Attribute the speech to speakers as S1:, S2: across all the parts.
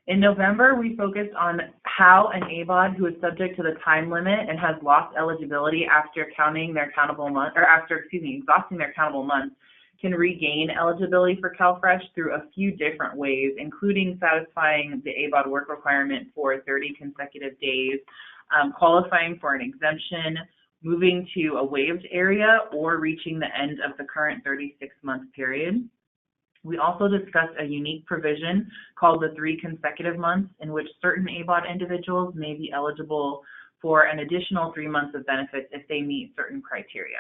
S1: In November, we focused on how an ABAWD who is subject to the time limit and has lost eligibility after exhausting their countable months can regain eligibility for CalFresh through a few different ways, including satisfying the ABAWD work requirement for 30 consecutive days, qualifying for an exemption, moving to a waived area, or reaching the end of the current 36-month period. We also discussed a unique provision called the 3 consecutive months, in which certain ABAWD individuals may be eligible for an additional 3 months of benefits if they meet certain criteria.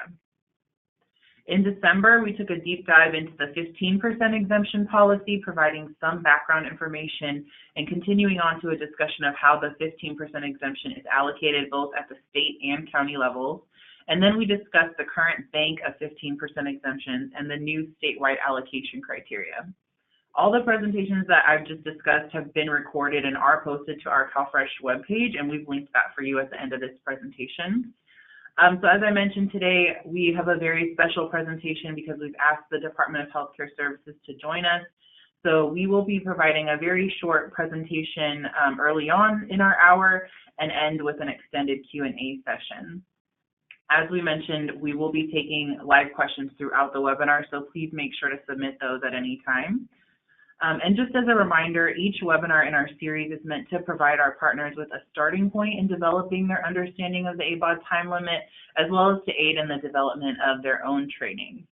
S1: In December, we took a deep dive into the 15% exemption policy, providing some background information and continuing on to a discussion of how the 15% exemption is allocated both at the state and county levels. And then we discussed the current bank of 15% exemptions and the new statewide allocation criteria. All the presentations that I've just discussed have been recorded and are posted to our CalFresh webpage, and we've linked that for you at the end of this presentation. So as I mentioned today, we have a very special presentation because we've asked the Department of Healthcare Services to join us. So we will be providing a very short presentation early on in our hour and end with an extended Q&A session. As we mentioned, we will be taking live questions throughout the webinar, so please make sure to submit those at any time. And just as a reminder, each webinar in our series is meant to provide our partners with a starting point in developing their understanding of the ABAWD time limit, as well as to aid in the development of their own training.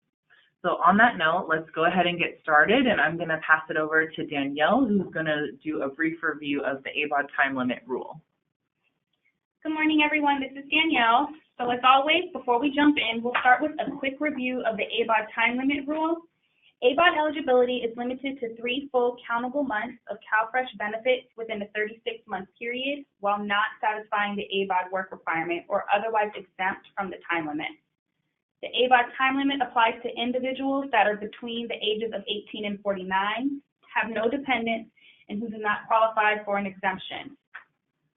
S1: So on that note, let's go ahead and get started, and I'm going to pass it over to Danielle, who's going to do a brief review of the ABAWD time limit rule.
S2: Good morning, everyone. This is Danielle. So as always, before we jump in, we'll start with a quick review of the ABAWD time limit rule. ABAWD eligibility is limited to 3 full countable months of CalFresh benefits within a 36-month period while not satisfying the ABAWD work requirement or otherwise exempt from the time limit. The ABAWD time limit applies to individuals that are between the ages of 18 and 49, have no dependents, and who do not qualify for an exemption.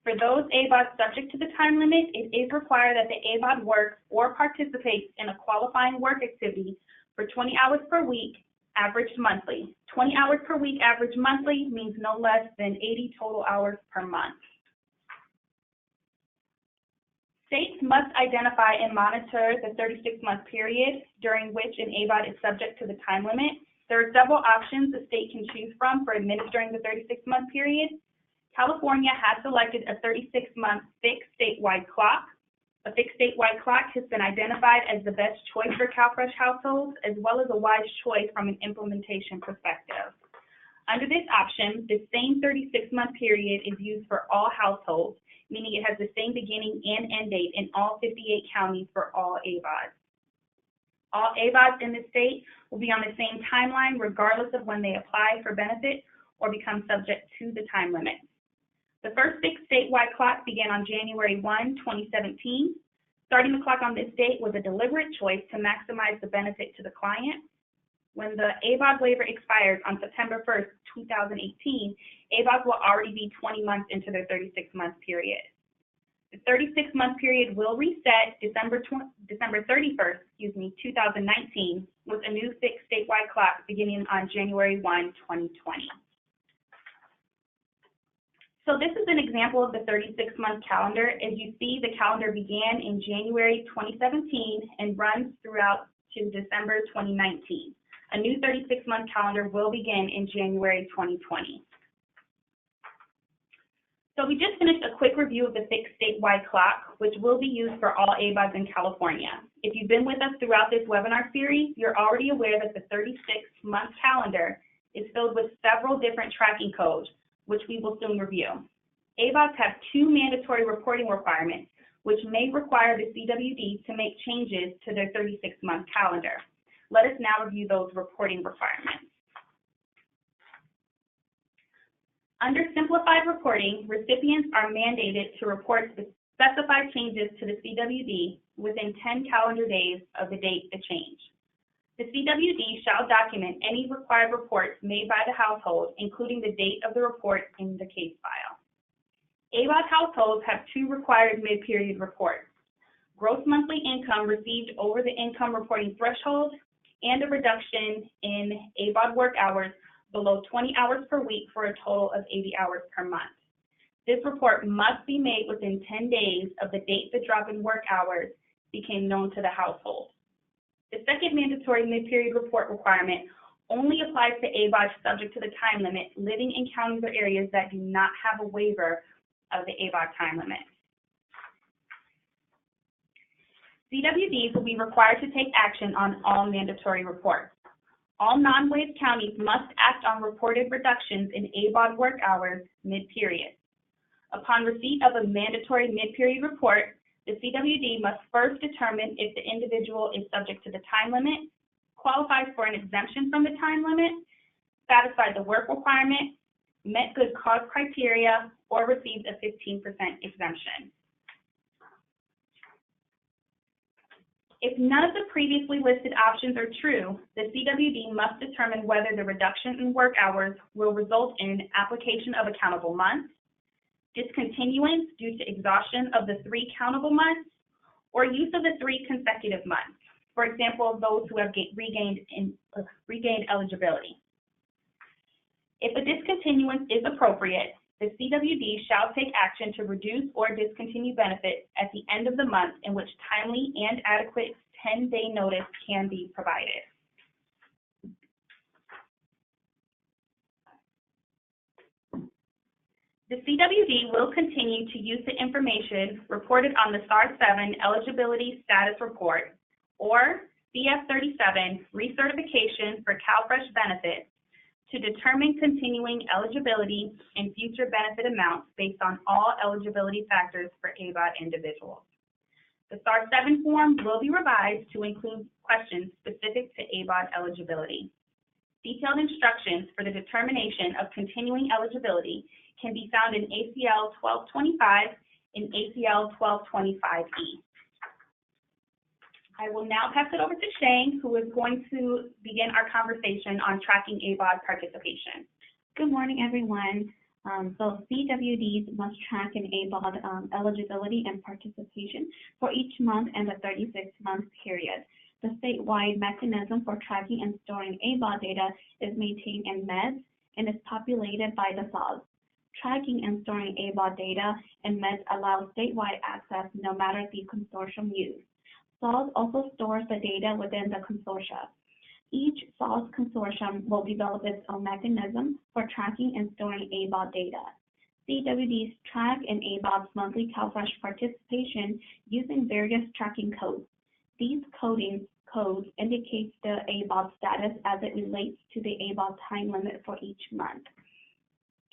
S2: For those ABAWDs subject to the time limit, it is required that the ABAWD works or participates in a qualifying work activity for 20 hours per week, averaged monthly. 20 hours per week averaged monthly means no less than 80 total hours per month. States must identify and monitor the 36-month period during which an ABAWD is subject to the time limit. There are several options the state can choose from for administering the 36-month period. California has selected a 36-month fixed statewide clock. A fixed statewide clock has been identified as the best choice for CalFresh households, as well as a wise choice from an implementation perspective. Under this option, the same 36-month period is used for all households, meaning it has the same beginning and end date in all 58 counties for all ABAWDs. All ABAWDs in the state will be on the same timeline regardless of when they apply for benefits or become subject to the time limit. The first fixed statewide clock began on January 1, 2017. Starting the clock on this date was a deliberate choice to maximize the benefit to the client. When the ABAWD waiver expires on September 1st, 2018, ABAWDs will already be 20 months into their 36-month period. The 36-month period will reset December 31st, 2019, with a new fixed statewide clock beginning on January 1, 2020. So this is an example of the 36-month calendar. As you see, the calendar began in January 2017 and runs throughout to December 2019. A new 36-month calendar will begin in January 2020. So we just finished a quick review of the fixed statewide clock, which will be used for all ABAWDs in California. If you've been with us throughout this webinar series, you're already aware that the 36-month calendar is filled with several different tracking codes, which we will soon review. ABAWDs have 2 mandatory reporting requirements, which may require the CWD to make changes to their 36-month calendar. Let us now review those reporting requirements. Under simplified reporting, recipients are mandated to report specified changes to the CWD within 10 calendar days of the date of change. The CWD shall document any required reports made by the household, including the date of the report in the case file. ABAWD households have 2 required mid-period reports: gross monthly income received over the income reporting threshold and a reduction in ABAWD work hours below 20 hours per week for a total of 80 hours per month. This report must be made within 10 days of the date the drop in work hours became known to the household. The second mandatory mid-period report requirement only applies to ABAWD subject to the time limit living in counties or areas that do not have a waiver of the ABAWD time limit. CWDs will be required to take action on all mandatory reports. All non-waived counties must act on reported reductions in ABAWD work hours mid-period. Upon receipt of a mandatory mid-period report, the CWD must first determine if the individual is subject to the time limit, qualifies for an exemption from the time limit, satisfied the work requirement, met good cause criteria, or received a 15% exemption. If none of the previously listed options are true, the CWD must determine whether the reduction in work hours will result in application of a countable month, discontinuance due to exhaustion of the 3 countable months, or use of the 3 consecutive months, for example, those who have regained eligibility. If a discontinuance is appropriate, the CWD shall take action to reduce or discontinue benefits at the end of the month in which timely and adequate 10-day notice can be provided. The CWD will continue to use the information reported on the SAR 7 Eligibility Status Report, or CF37 Recertification for CalFresh Benefits, to determine continuing eligibility and future benefit amounts based on all eligibility factors for ABAWD individuals. The SAR 7 form will be revised to include questions specific to ABAWD eligibility. Detailed instructions for the determination of continuing eligibility can be found in ACL 1225 and ACL 1225E. I will now pass it over to Shane, who is going to begin our conversation on tracking ABAWD participation.
S3: Good morning, everyone. So CWDs must track an ABAWD eligibility and participation for each month and the 36-month period. The statewide mechanism for tracking and storing ABAWD data is maintained in MEDS and is populated by the SAWS. Tracking and storing ABAWD data in MEDS allows statewide access no matter the consortium used. SAWS also stores the data within the consortia. Each SAWS consortium will develop its own mechanism for tracking and storing ABAWD data. CWDs track an ABAWD's monthly CalFresh participation using various tracking codes. These codes indicate the ABAWD status as it relates to the ABAWD time limit for each month.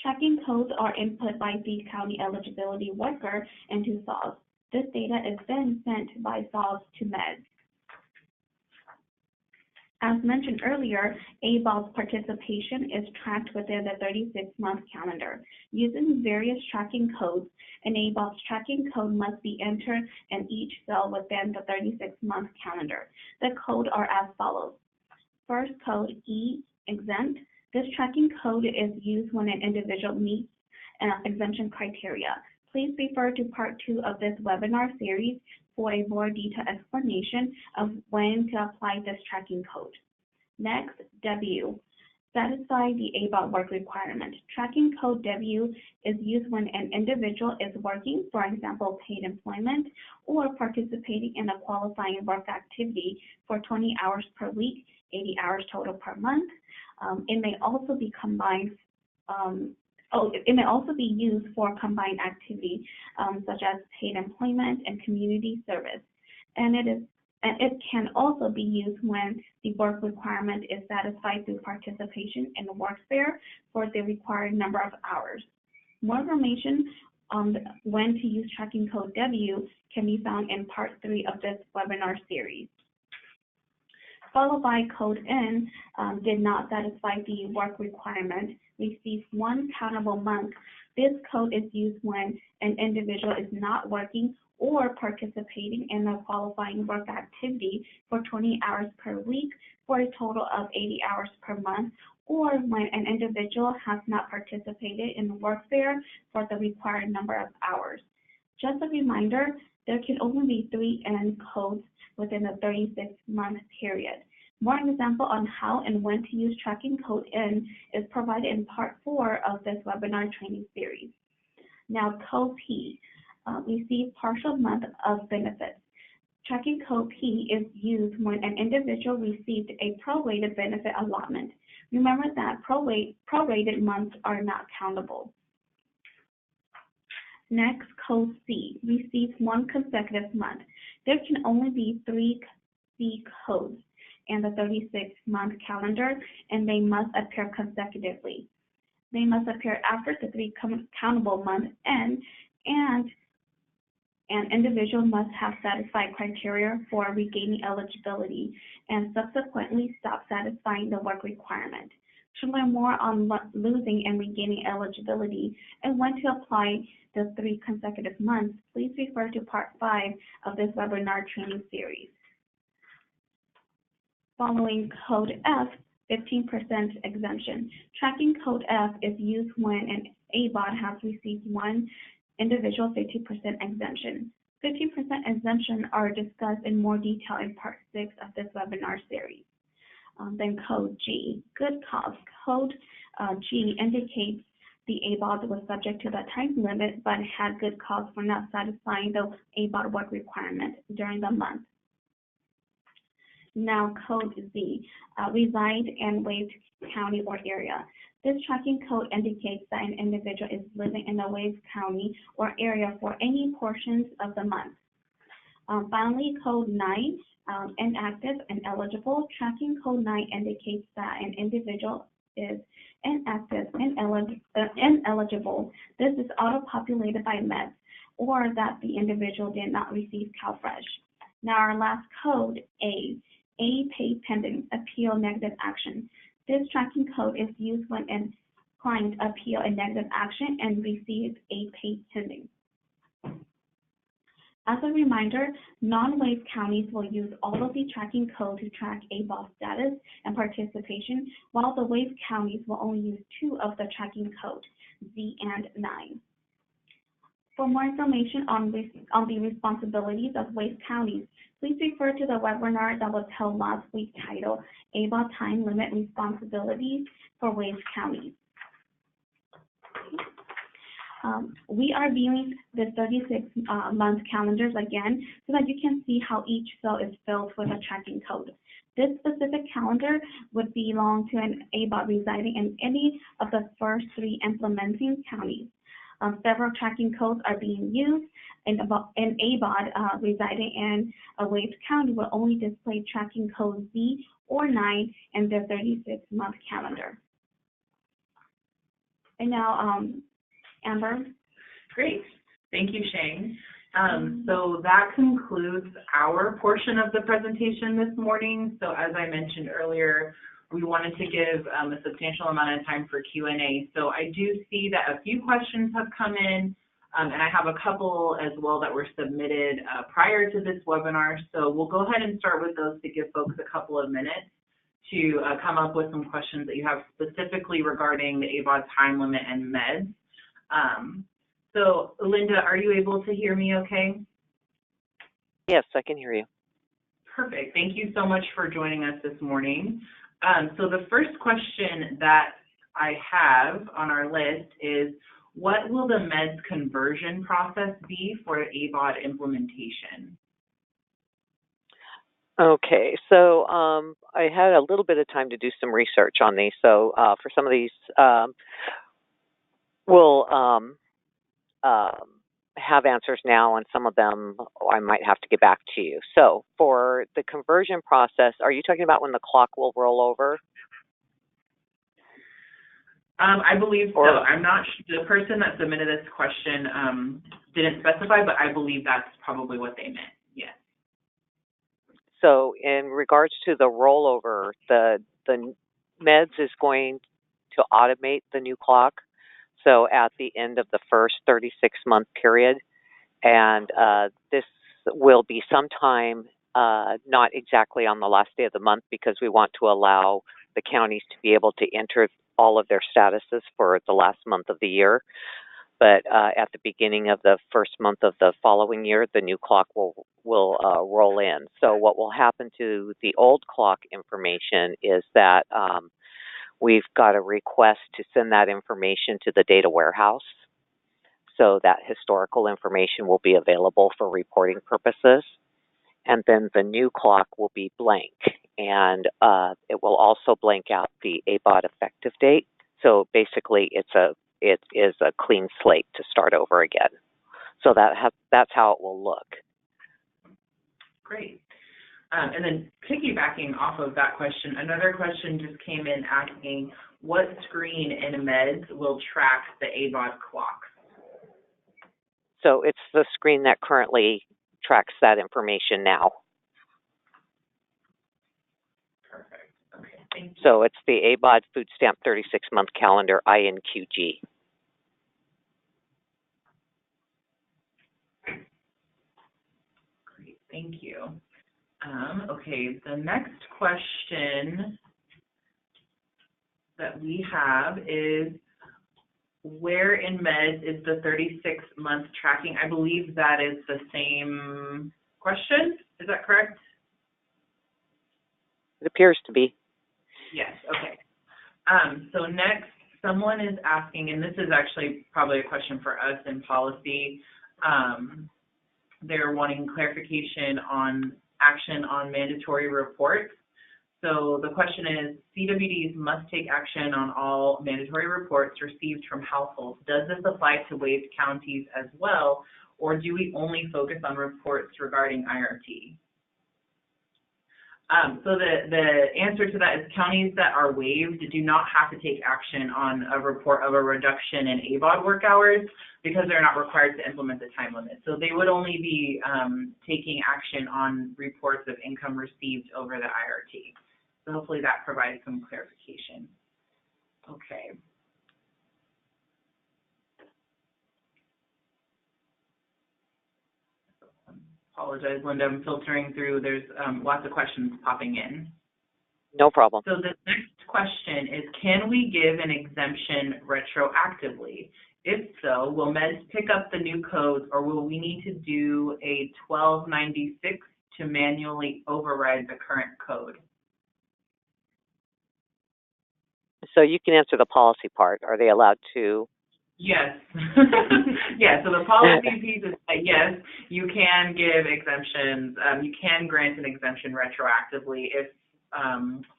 S3: Tracking codes are input by the county eligibility worker into SAWS. This data is then sent by SAWS to MEDS. As mentioned earlier, ABAWD's participation is tracked within the 36-month calendar. Using various tracking codes, an ABAWD's tracking code must be entered in each cell within the 36-month calendar. The codes are as follows. First code, E, exempt. This tracking code is used when an individual meets exemption criteria. Please refer to Part 2 of this webinar series for a more detailed explanation of when to apply this tracking code. Next, W. Satisfy the ABAWD work requirement. Tracking code W is used when an individual is working, for example, paid employment, or participating in a qualifying work activity for 20 hours per week, 80 hours total per month. It may also be combined. It may also be used for combined activity such as paid employment and community service, and it can also be used when the work requirement is satisfied through participation in the work fair for the required number of hours. More information on when to use tracking code W can be found in Part 3 of this webinar series. Followed by code N, did not satisfy the work requirement, receives 1 countable month. This code is used when an individual is not working or participating in a qualifying work activity for 20 hours per week for a total of 80 hours per month, or when an individual has not participated in the work fair for the required number of hours. Just a reminder, there can only be 3 N codes within a 36-month period. More example on how and when to use tracking code N is provided in part 4 of this webinar training series. Now, code P, receive partial month of benefits. Tracking code P is used when an individual received a prorated benefit allotment. Remember that prorated months are not countable. Next, code C, receives 1 consecutive month. There can only be 3 C codes in the 36-month calendar, and they must appear consecutively. They must appear after the 3 countable months end, and an individual must have satisfied criteria for regaining eligibility and subsequently stop satisfying the work requirement. To learn more on losing and regaining eligibility and when to apply the 3 consecutive months, please refer to Part 5 of this webinar training series. Following Code F, 15% exemption. Tracking Code F is used when an ABAWD has received 1 individual 50% exemption. 50% exemption are discussed in more detail in Part 6 of this webinar series. Then Code G, good cause. Code G indicates the ABAWD was subject to the time limit but had good cause for not satisfying the ABAWD work requirement during the month. Now Code Z, reside in Wade County or area. This tracking code indicates that an individual is living in the Wade County or area for any portions of the month. Finally, Code 9, inactive and eligible. Tracking Code 9 indicates that an individual is inactive and ineligible. This is auto-populated by MEDS, or that the individual did not receive CalFresh. Now our last code, A paid pending, appeal negative action. This tracking code is used when a client appeals a negative action and receives a paid pending. As a reminder, non-WAVE counties will use all of the tracking code to track ABAWD status and participation, while the WAVE counties will only use 2 of the tracking code, Z and 9. For more information on the responsibilities of WAVE counties, please refer to the webinar that was held last week titled ABAWD Time Limit Responsibilities for WAVE Counties. We are viewing the 36-month calendars again so that you can see how each cell is filled with a tracking code. This specific calendar would belong to an ABAWD residing in any of the first 3 implementing counties. Several tracking codes are being used, and an ABAWD residing in a WAVE county will only display tracking code Z or 9 in their 36-month calendar. And now, Amber.
S1: Great. Thank you, Shane. So that concludes our portion of the presentation this morning. So as I mentioned earlier, we wanted to give a substantial amount of time for Q&A. So I do see that a few questions have come in, and I have a couple as well that were submitted prior to this webinar. So we'll go ahead and start with those to give folks a couple of minutes to come up with some questions that you have specifically regarding the ABAWD time limit and meds. So Linda, are you able to hear me okay?
S4: Yes, I can hear you.
S1: Perfect. Thank you so much for joining us this morning. So the first question that I have on our list is, what will the meds conversion process be for ABAWD implementation?
S4: Okay, so I had a little bit of time to do some research on these. So for some of these, we'll have answers now, and some of them I might have to get back to you. So for the conversion process, are you talking about when the clock will roll over?
S1: I believe so. I'm not sure. The person that submitted this question didn't specify, but I believe that's probably what they meant. Yes.
S4: So in regards to the rollover, the meds is going to automate the new clock. So at the end of the first 36-month period, and this will be sometime not exactly on the last day of the month, because we want to allow the counties to be able to enter all of their statuses for the last month of the year. but at the beginning of the first month of the following year, the new clock will roll in. So what will happen to the old clock information is that we've got a request to send that information to the data warehouse. So that historical information will be available for reporting purposes. And then the new clock will be blank. And it will also blank out the ABAWD effective date. So basically, it is a clean slate to start over again. So that's how it will look.
S1: Great. And then piggybacking off of that question, another question just came in asking, what screen in MEDS will track the ABAWD clock?
S4: So it's the screen that currently tracks that information now.
S1: Perfect. Okay, thank you.
S4: So it's the ABAWD Food Stamp 36-month calendar INQG.
S1: Great, thank you. Okay, the next question that we have is, where in MEDS is the 36-month tracking? I believe that is the same question. Is that correct?
S4: It appears to be.
S1: Yes, okay. So next, someone is asking, and this is actually probably a question for us in policy. They're wanting clarification on action on mandatory reports. So the question is, CWDs must take action on all mandatory reports received from households. Does this apply to WAVE counties as well, or do we only focus on reports regarding IRT? So the answer to that is counties that are waived do not have to take action on a report of a reduction in ABAWD work hours because they're not required to implement the time limit. So they would only be taking action on reports of income received over the IRT. So hopefully that provides some clarification. Okay. Apologize, Linda, I'm filtering through. There's lots of questions popping in.
S4: No problem.
S1: So the next question is, can we give an exemption retroactively? If so, will MEDS pick up the new codes, or will we need to do a 1296 to manually override the current code?
S4: So you can answer the policy part. Are they allowed to?
S1: Yes. Yeah, so the policy piece is that yes, you can give exemptions. You can grant an exemption retroactively if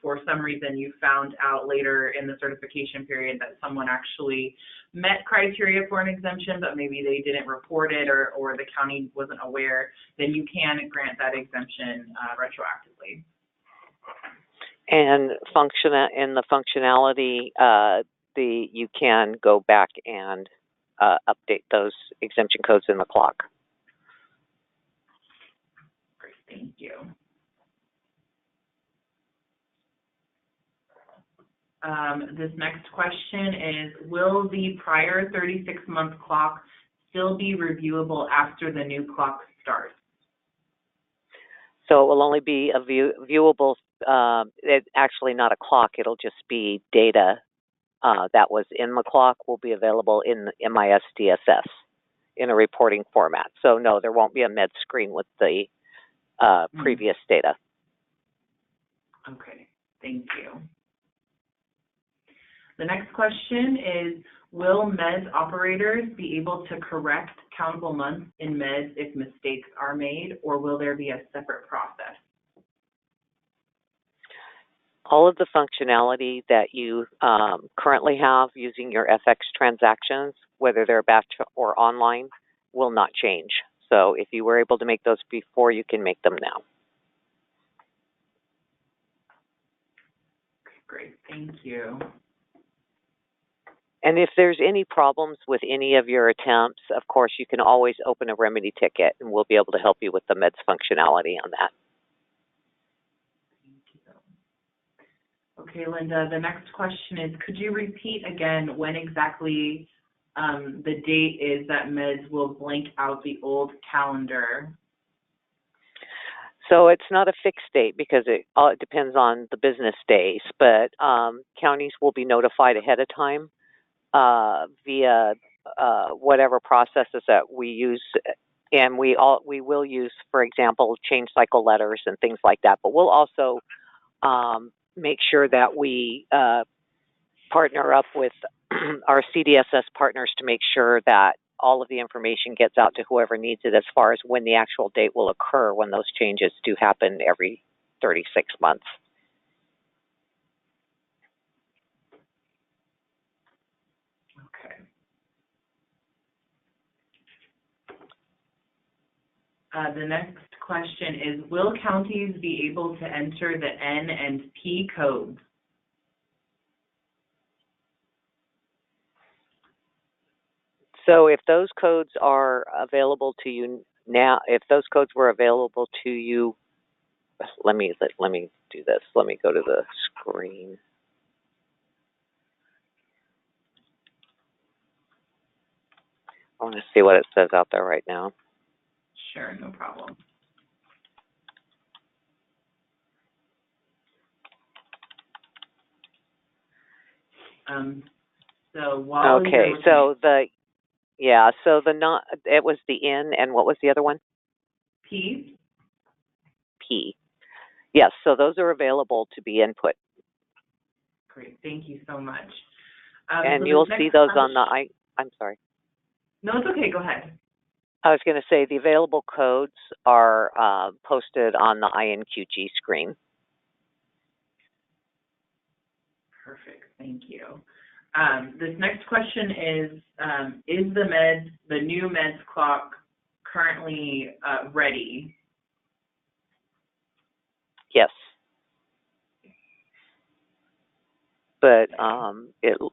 S1: for some reason you found out later in the certification period that someone actually met criteria for an exemption, but maybe they didn't report it or the county wasn't aware, then you can grant that exemption retroactively.
S4: And in the functionality, you can go back and update those exemption codes in the clock.
S1: Great, thank you. This next question is, will the prior 36-month clock still be reviewable after the new clock starts?
S4: So it will only be a viewable, it's actually not a clock, it'll just be data that was in the clock will be available in MIS DSS in a reporting format. So no, there won't be a MED screen with the previous data.
S1: Okay, thank you. The next question is, will MEDS operators be able to correct countable months in MEDS if mistakes are made, or will there be a separate process?
S4: All of the functionality that you currently have using your FX transactions, whether they're batch or online, will not change. So if you were able to make those before, you can make them now.
S1: Great, thank you.
S4: And if there's any problems with any of your attempts, of course, you can always open a remedy ticket, and we'll be able to help you with the MEDS functionality on that.
S1: Okay, Linda, the next question is, could you repeat again when exactly the date is that MEDS will blank out the old calendar?
S4: So it's not a fixed date because it depends on the business days, but counties will be notified ahead of time via whatever processes that we use, and we will use, for example, change cycle letters and things like that. But we'll also make sure that we partner up with our CDSS partners to make sure that all of the information gets out to whoever needs it as far as when the actual date will occur when those changes do happen every 36 months.
S1: Okay. The next question is, will counties be able to enter the N and P codes?
S4: So if those codes are available to you now, if those codes were available to you, let me do this. Let me go to the screen. I want to see what it says out there right now.
S1: Sure, no problem. So while
S4: okay, so it was the N, and what was the other one?
S1: P.
S4: P. Yes, so those are available to be input.
S1: Great, thank you so much.
S4: And you'll see those on the, I'm sorry.
S1: No, it's okay, go ahead.
S4: I was going to say the available codes are posted on the INQG screen.
S1: Perfect, thank you. This next question is the new meds clock currently ready?
S4: Yes. But it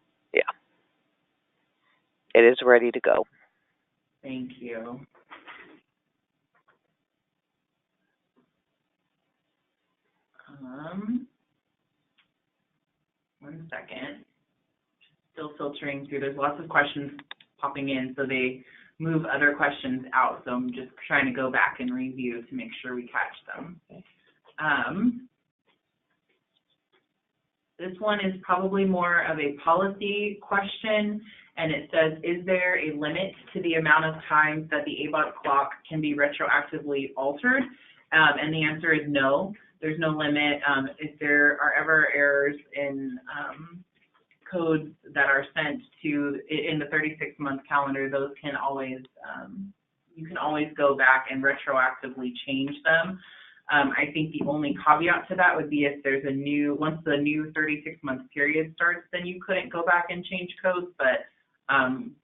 S4: is ready to go.
S1: Thank you. One second. Still filtering through. There's lots of questions popping in, so they move other questions out. So I'm just trying to go back and review to make sure we catch them. This one is probably more of a policy question, and it says, is there a limit to the amount of times that the ABAWD clock can be retroactively altered? And the answer is no, there's no limit. If there are ever errors in codes that are sent to in the 36-month calendar, those can always, you can always go back and retroactively change them. I think the only caveat to that would be if there's once the new 36-month period starts, then you couldn't go back and change codes, but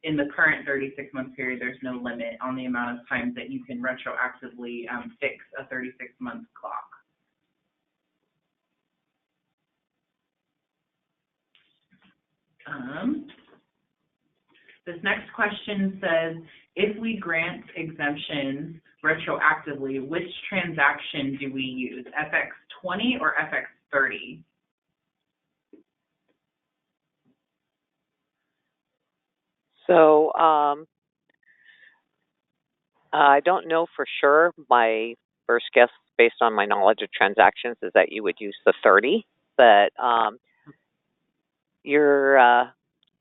S1: in the current 36-month period, there's no limit on the amount of times that you can retroactively fix a 36-month clock. This next question says, if we grant exemptions retroactively, which transaction do we use, FX20 or FX30?
S4: So I don't know for sure. My first guess, based on my knowledge of transactions, is that you would use the 30, but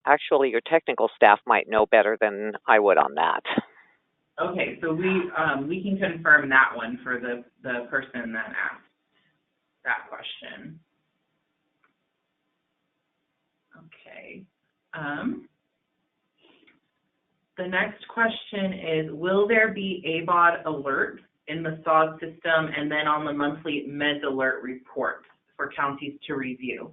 S4: actually your technical staff might know better than I would on that.
S1: Okay, so we can confirm that one for the person that asked that question. Okay. The next question is, will there be ABAWD alerts in the SAWS system and then on the monthly meds alert report for counties to review?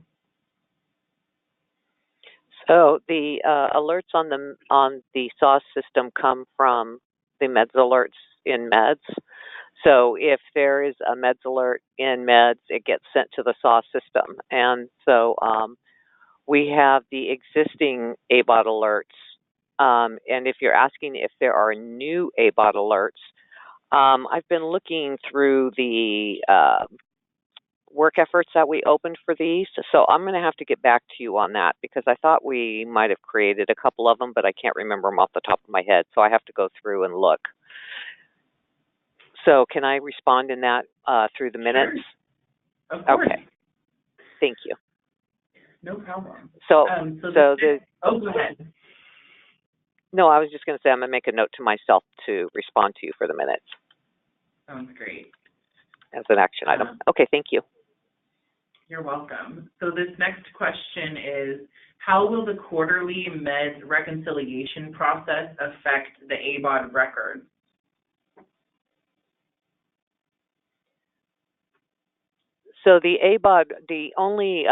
S4: So the alerts on the SAWS system come from the meds alerts in meds. So if there is a meds alert in meds, it gets sent to the SAWS system. And so we have the existing ABAWD alerts. And if you're asking if there are new ABAWD alerts, I've been looking through the work efforts that we opened for these. So I'm going to have to get back to you on that because I thought we might have created a couple of them, but I can't remember them off the top of my head. So I have to go through and look. So can I respond in that through the minutes?
S1: Sure. Of course.
S4: Okay. Thank you.
S1: No problem.
S4: So,
S1: go ahead.
S4: No, I was just going to say I'm going to make a note to myself to respond to you for the minutes
S1: Sounds great.
S4: as an action item. Okay, thank you.
S1: You're welcome. So this next question is, how will the quarterly meds reconciliation process affect the ABAWD record?
S4: So the ABAWD, the only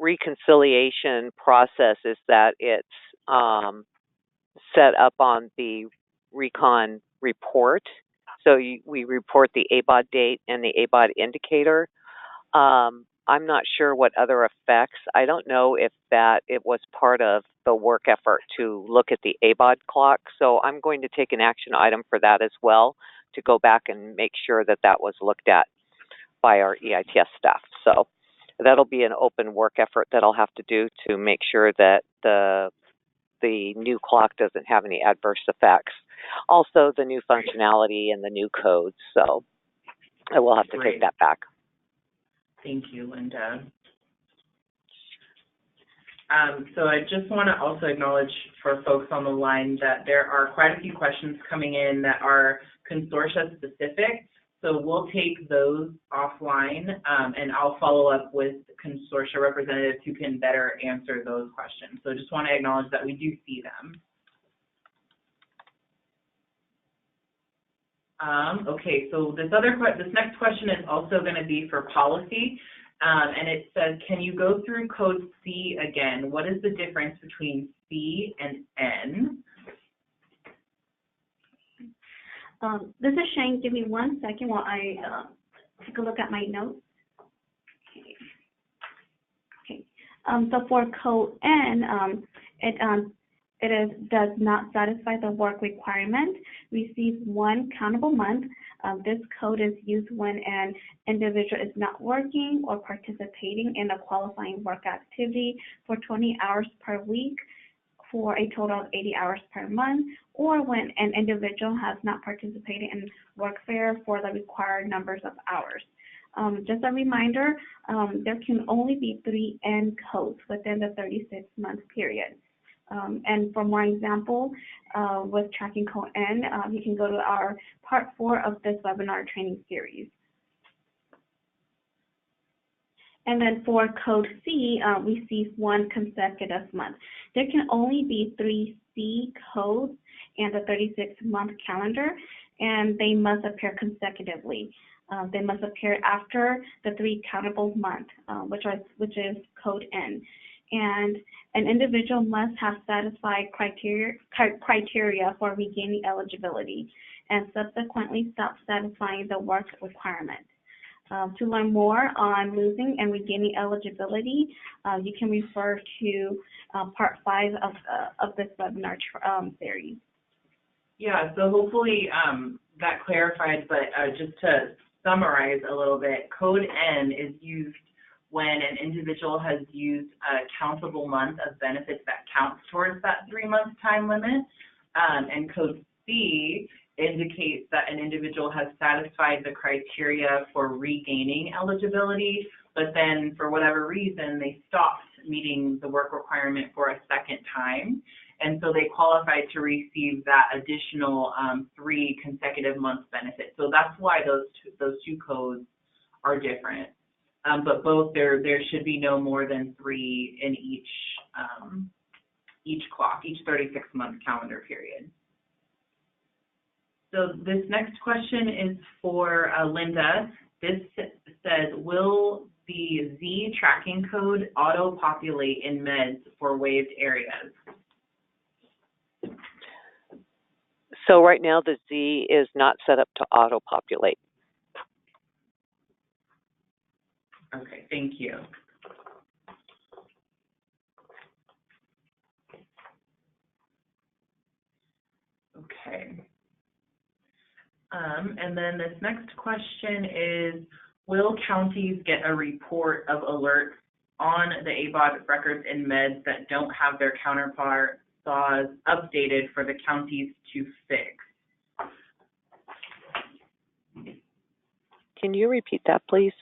S4: reconciliation process is that it's set up on the recon report. So we report the ABAWD date and the ABAWD indicator. I'm not sure what other effects. I don't know if that it was part of the work effort to look at the ABAWD clock. So I'm going to take an action item for that as well, to go back and make sure that that was looked at by our EITS staff. So that'll be an open work effort that I'll have to do to make sure that the new clock doesn't have any adverse effects. Also, the new functionality and the new codes. So I will have to take that back.
S1: Thank you, Linda. So I just want to also acknowledge for folks on the line that there are quite a few questions coming in that are consortia specific. So we'll take those offline, and I'll follow up with consortia representatives who can better answer those questions. So just want to acknowledge that we do see them. Okay, so this next question is also going to be for policy, and it says, can you go through code C again? What is the difference between C and N?
S3: This is Shane. Give me 1 second while I take a look at my notes. Okay. So for code N, it does not satisfy the work requirement. Receive one countable month. This code is used when an individual is not working or participating in a qualifying work activity for 20 hours per week for a total of 80 hours per month, or when an individual has not participated in workfare for the required numbers of hours. Just a reminder, there can only be 3 N codes within the 36-month period. And for more example, with tracking code N, you can go to our part 4 of this webinar training series. And then for code C, receive one consecutive month. There can only be 3 C codes in the 36-month calendar, and they must appear consecutively. They must appear after the 3 countable months, which is code N. And an individual must have satisfied criteria for regaining eligibility and subsequently stop satisfying the work requirement. To learn more on losing and regaining eligibility, you can refer to part 5 of this webinar series.
S1: Yeah, so hopefully that clarifies, but just to summarize a little bit, code N is used when an individual has used a countable month of benefits that counts towards that 3-month time limit, and code C indicates that an individual has satisfied the criteria for regaining eligibility, but then for whatever reason they stopped meeting the work requirement for a second time, and so they qualified to receive that additional 3 consecutive months benefit. So that's why those two codes are different, but both there should be no more than 3 in each clock, each 36-month calendar period. So this next question is for Linda. This says, will the Z tracking code auto-populate in MEDS for waived areas?
S4: So right now the Z is not set up to auto-populate.
S1: Okay, thank you. Okay. And then this next question is, will counties get a report of alerts on the ABAWD records in MEDS that don't have their counterpart SAWs updated for the counties to fix?
S4: Can you repeat that, please?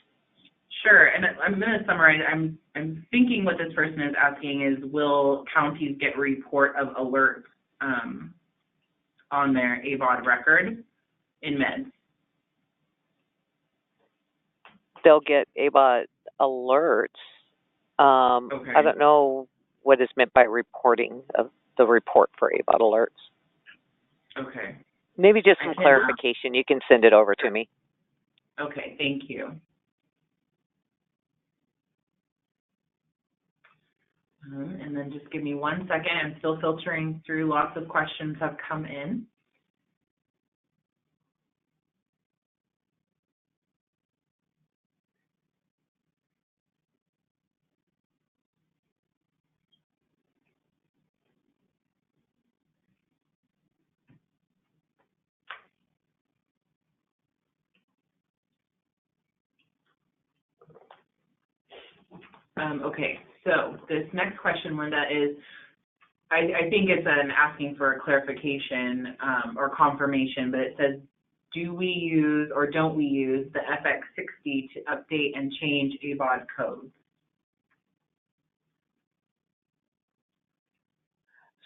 S1: Sure, and I'm going to summarize. I'm thinking what this person is asking is, will counties get a report of alerts on their ABAWD record in meds.
S4: They'll get ABAWD alerts.
S1: Okay.
S4: I don't know what is meant by reporting of the report for ABAWD alerts.
S1: Okay.
S4: Maybe just some clarification. You can send it over to me.
S1: Okay, thank you. And then just give me 1 second. I'm still filtering through. Lots of questions have come in. Okay, so this next question, Linda, is I think it's an asking for a clarification or confirmation, but it says, do we use or don't we use the FX60 to update and change ABAWD codes?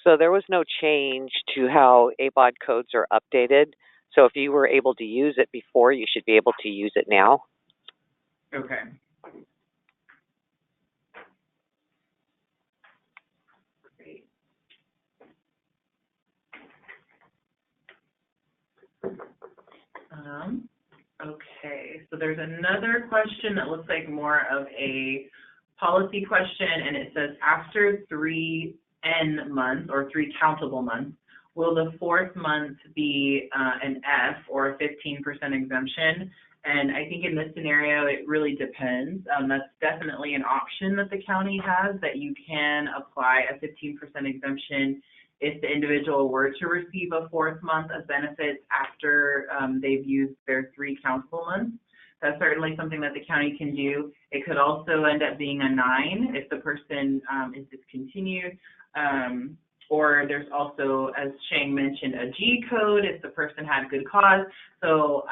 S4: So there was no change to how ABAWD codes are updated. So if you were able to use it before, you should be able to use it now.
S1: Okay. Great. Okay, so there's another question that looks like more of a policy question, and it says, after 3 N months or 3 countable months, will the 4th month be an F or a 15% exemption? And I think in this scenario, it really depends. That's definitely an option that the county has, that you can apply a 15% exemption if the individual were to receive a 4th month of benefits after they've used their 3 countable months. That's certainly something that the county can do. It could also end up being a 9 if the person is discontinued. Or there's also, as Shang mentioned, a G code if the person had good cause. So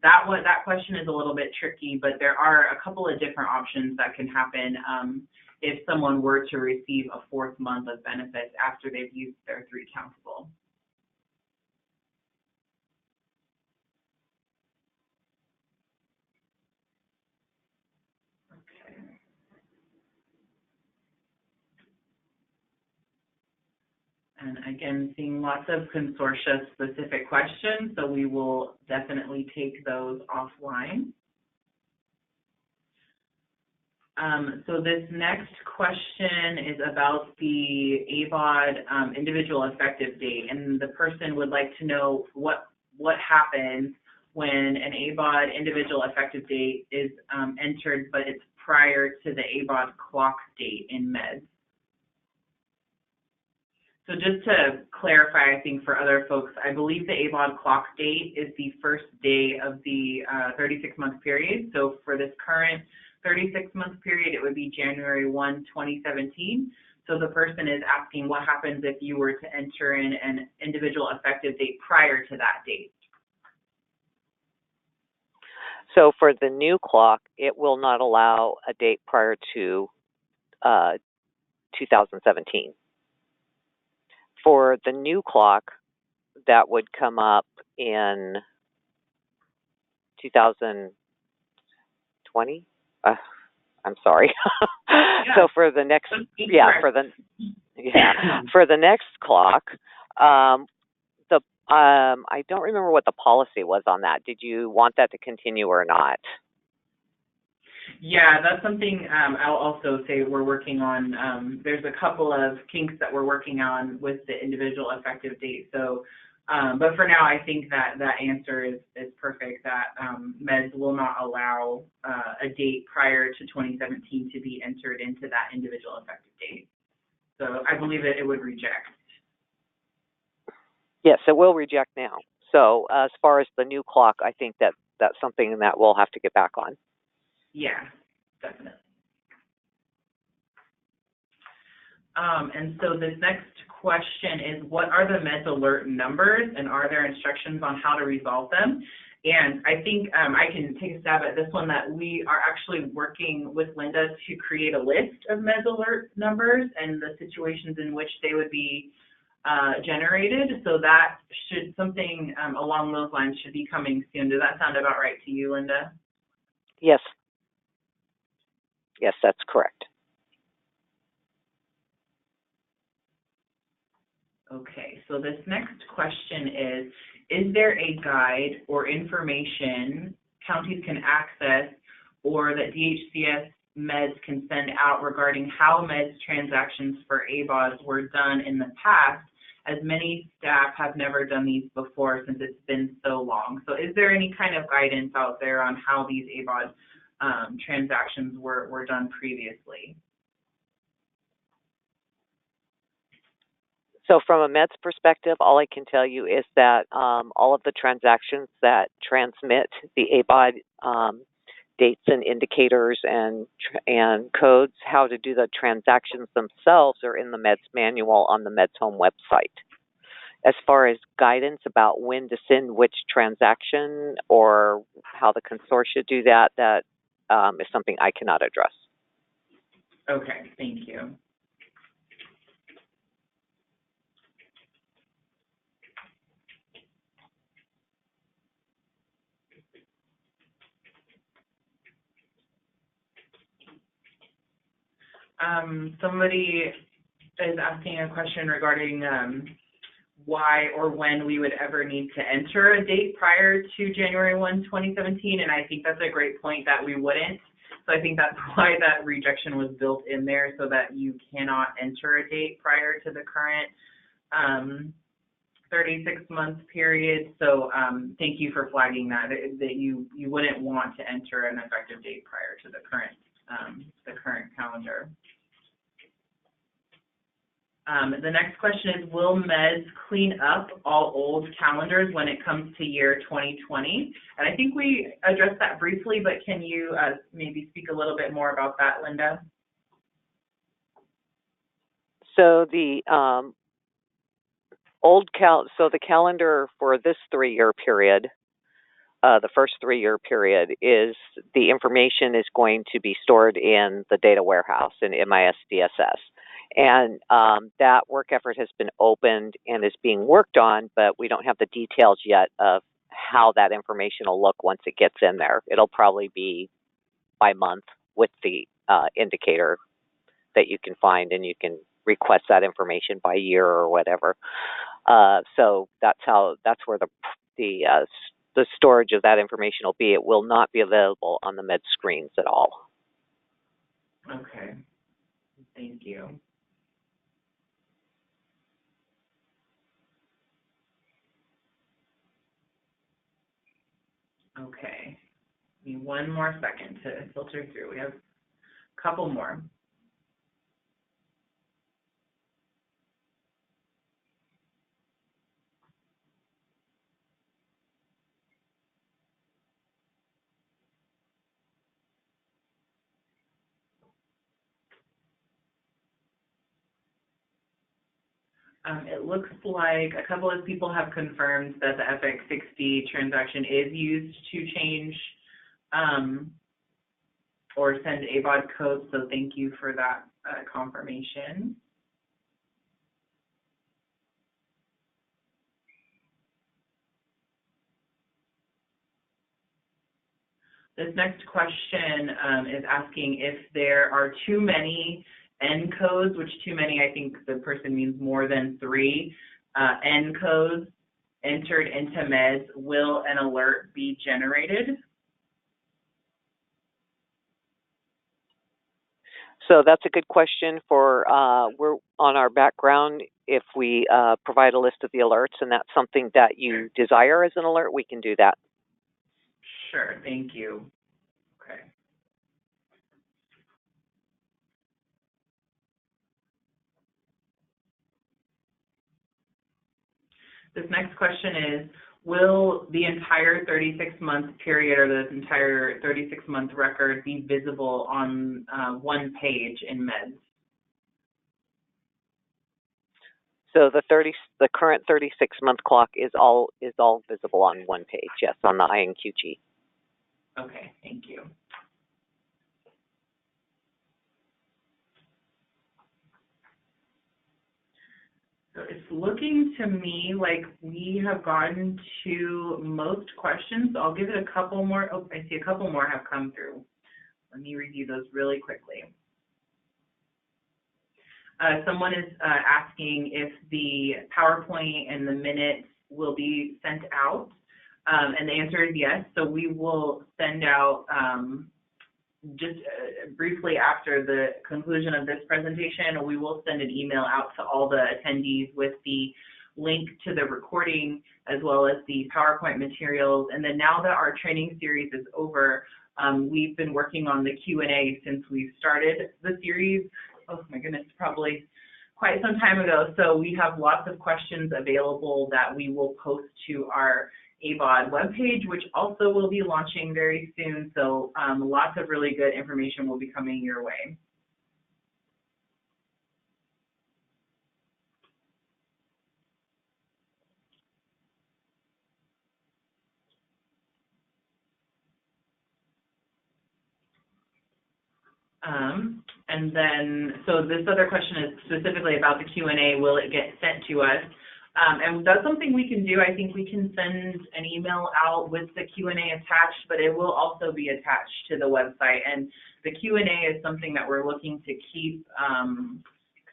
S1: that question is a little bit tricky, but there are a couple of different options that can happen if someone were to receive a 4th month of benefits after they've used their 3 countable. And again, seeing lots of consortia-specific questions, so we will definitely take those offline. So this next question is about the ABAWD individual effective date, and the person would like to know what happens when an ABAWD individual effective date is entered, but it's prior to the ABAWD clock date in meds. So just to clarify, I think for other folks, I believe the ABAWD clock date is the first day of the 36-month period. So for this current 36-month period, it would be January 1, 2017. So the person is asking what happens if you were to enter in an individual effective date prior to that date.
S4: So for the new clock, it will not allow a date prior to 2017. For the new clock, that would come up in 2020. I'm sorry.
S1: Yeah.
S4: So for the next, for the next clock, I don't remember what the policy was on that. Did you want that to continue or not?
S1: Yeah, that's something I'll also say we're working on. There's a couple of kinks that we're working on with the individual effective date. So, but for now, I think that answer is perfect, that meds will not allow a date prior to 2017 to be entered into that individual effective date. So I believe it would reject.
S4: Yes, it will reject now. So as far as the new clock, I think that's something that we'll have to get back on.
S1: Yeah, definitely. And so this next question is, what are the meds alert numbers, and are there instructions on how to resolve them? And I think I can take a stab at this one, that we are actually working with Linda to create a list of meds alert numbers and the situations in which they would be generated. So that should, something along those lines should be coming soon. Does that sound about right to you, Linda?
S4: Yes. Yes, that's correct.
S1: Okay, so this next question is there a guide or information counties can access or that DHCS meds can send out regarding how meds transactions for ABAWDs were done in the past, as many staff have never done these before since it's been so long? So is there any kind of guidance out there on how these ABAWD transactions were done previously?
S4: So from a meds perspective, all I can tell you is that all of the transactions that transmit the ABAWD dates and indicators and codes, how to do the transactions themselves are in the meds manual on the Meds Home website. As far as guidance about when to send which transaction or how the consortia do that, that is something I cannot address.
S1: Okay, thank you. Somebody is asking a question regarding why or when we would ever need to enter a date prior to January 1, 2017, and I think that's a great point that we wouldn't. So I think that's why that rejection was built in there, so that you cannot enter a date prior to the current 36-month period. So thank you for flagging that you wouldn't want to enter an effective date prior to the current calendar. The next question is, will meds clean up all old calendars when it comes to year 2020? And I think we addressed that briefly, but can you maybe speak a little bit more about that, Linda?
S4: So the the calendar for this 3-year period, the first 3-year period, is the information is going to be stored in the data warehouse in MIS DSS. And that work effort has been opened and is being worked on, but we don't have the details yet of how that information will look once it gets in there. It'll probably be by month with the indicator that you can find, and you can request that information by year or whatever. So that's where the storage of that information will be. It will not be available on the med screens at all.
S1: Okay, thank you. Okay, give me one more second to filter through. We have a couple more. It looks like a couple of people have confirmed that the FX60 transaction is used to change or send ABAWD codes, so thank you for that confirmation. This next question is asking if there are too many N codes, which too many, I think the person means more than 3 N codes entered into meds, will an alert be generated?
S4: So that's a good question for, we're on our background. If we provide a list of the alerts and that's something that you desire as an alert, we can do that.
S1: Sure, thank you. Okay. This next question is, will the entire 36-month period or the entire 36-month record be visible on one page in meds?
S4: So the current 36-month clock is all visible on one page, yes, on the INQG.
S1: Okay, thank you. So it's looking to me like we have gotten to most questions. I'll give it a couple more. Oh, I see a couple more have come through. Let me review those really quickly. Someone is asking if the PowerPoint and the minutes will be sent out, and the answer is yes. So we will send out just briefly after the conclusion of this presentation, we will send an email out to all the attendees with the link to the recording as well as the PowerPoint materials. And then now that our training series is over, we've been working on the Q&A since we started the series. Oh my goodness, probably quite some time ago. So we have lots of questions available that we will post to our ABAWD webpage, which also will be launching very soon. So lots of really good information will be coming your way. And then, so this other question is specifically about the Q&A. Will it get sent to us? And that's something we can do. I think we can send an email out with the Q&A attached, but it will also be attached to the website. And the Q&A is something that we're looking to keep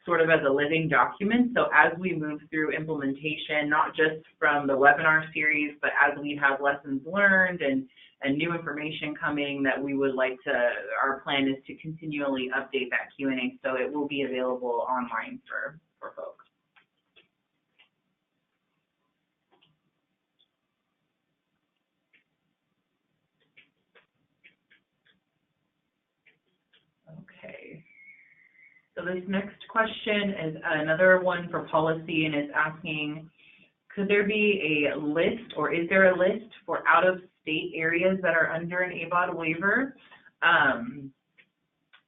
S1: sort of as a living document. So as we move through implementation, not just from the webinar series, but as we have lessons learned and new information coming, that we would like to, our plan is to continually update that Q&A. So it will be available online for folks. Okay, so this next question is another one for policy, and is asking, could there be a list, or is there a list for out-of-state areas that are under an ABAWD waiver? And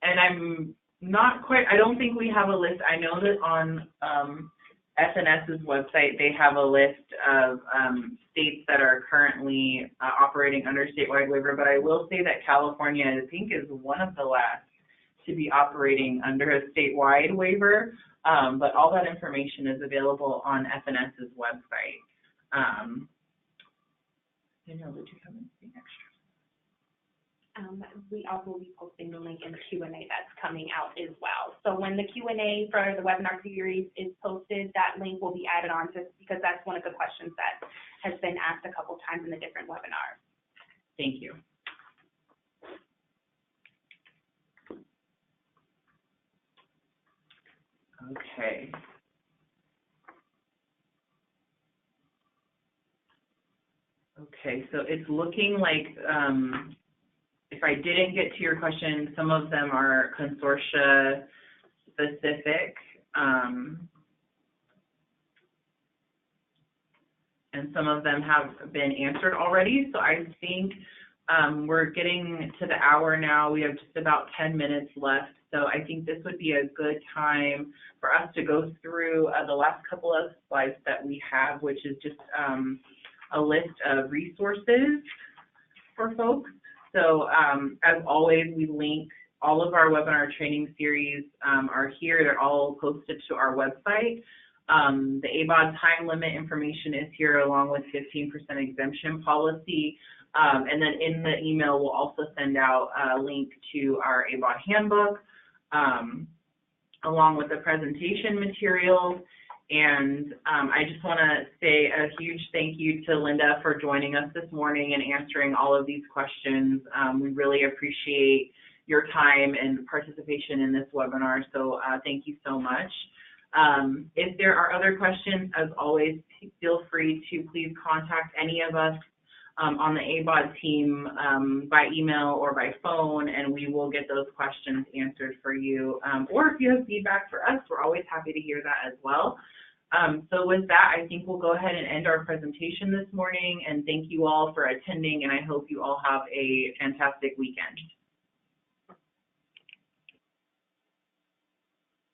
S1: I'm not quite, I don't think we have a list. I know that on SNS's website, they have a list of states that are currently operating under statewide waiver, but I will say that California, I think, is one of the last to be operating under a statewide waiver, but all that information is available on FNS's website. Danielle, did you have anything extra?
S2: We also will be posting the link in the Q&A that's coming out as well. So when the Q&A for the webinar series is posted, that link will be added on, just because that's one of the questions that has been asked a couple times in the different webinars.
S1: Thank you. Okay. Okay, so it's looking like if I didn't get to your question, some of them are consortia specific, and some of them have been answered already. So I think we're getting to the hour now. We have just about 10 minutes left. So I think this would be a good time for us to go through the last couple of slides that we have, which is just a list of resources for folks. So as always, we link all of our webinar training series are here. They're all posted to our website. The ABAWD time limit information is here, along with 15% exemption policy. And then in the email, we'll also send out a link to our ABAWD handbook, along with the presentation materials. And I just want to say a huge thank you to Linda for joining us this morning and answering all of these questions. We really appreciate your time and participation in this webinar, so thank you so much. If there are other questions, as always, feel free to please contact any of us on the ABAWD team by email or by phone, and we will get those questions answered for you. Or if you have feedback for us, we're always happy to hear that as well. So with that, I think we'll go ahead and end our presentation this morning, and thank you all for attending, and I hope you all have a fantastic weekend.